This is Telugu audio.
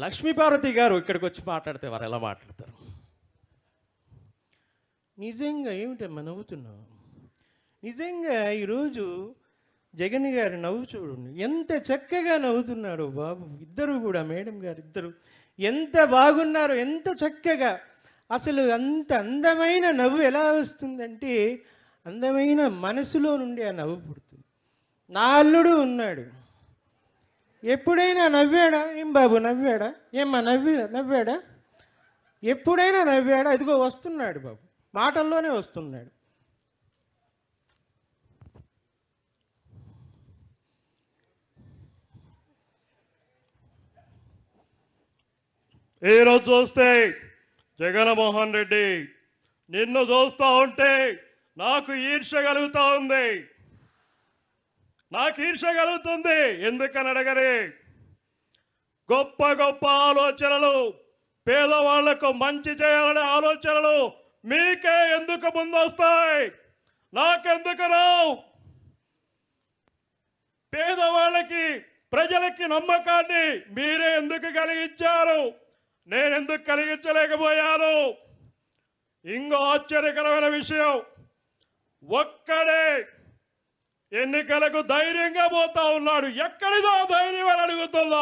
లక్ష్మీపార్వతి గారు ఇక్కడికి వచ్చి మాట్లాడితే వారు ఎలా మాట్లాడతారు? నిజంగా ఏమిటమ్మా నవ్వుతున్నావు? నిజంగా ఈరోజు జగన్ గారి నవ్వు చూడండి, ఎంత చక్కగా నవ్వుతున్నాడు బాబు. ఇద్దరు కూడా, మేడం గారు ఇద్దరు ఎంత బాగున్నారు, ఎంత చక్కగా. అసలు అంత అందమైన నవ్వు ఎలా వస్తుందంటే, అందమైన మనసులో నుండి ఆ నవ్వు పుడుతుంది. నా అల్లుడు ఉన్నాడు, ఎప్పుడైనా నవ్వాడా? ఏం బాబు నవ్వాడా? ఏమ్మా నవ్వాడా? ఎప్పుడైనా నవ్వాడా? ఇదిగో వస్తున్నాడు బాబు, మాటల్లోనే వస్తున్నాడు. ఈరోజు చూస్తే జగన్మోహన్ రెడ్డి నిన్ను చూస్తూ ఉంటే నాకు ఈర్ష్య కలుగుతూ ఉంది. నాకు ఈర్ష్య కలుగుతుంది. ఎందుకని అడగరే, గొప్ప గొప్ప ఆలోచనలు, పేదవాళ్లకు మంచి చేయాలనే ఆలోచనలు మీకే ఎందుకు ముందొస్తాయి? నాకెందుకు రావు? పేదవాళ్ళకి, ప్రజలకి నమ్మకాన్ని మీరే ఎందుకు కలిగించారు? నేనెందుకు కలిగించలేకపోయాను? ఇంకో ఆశ్చర్యకరమైన విషయం, ఒక్కడే ఎన్నికలకు ధైర్యంగా పోతా ఉన్నాడు. ఎక్కడిదో ధైర్యం అని అడుగుతున్నా.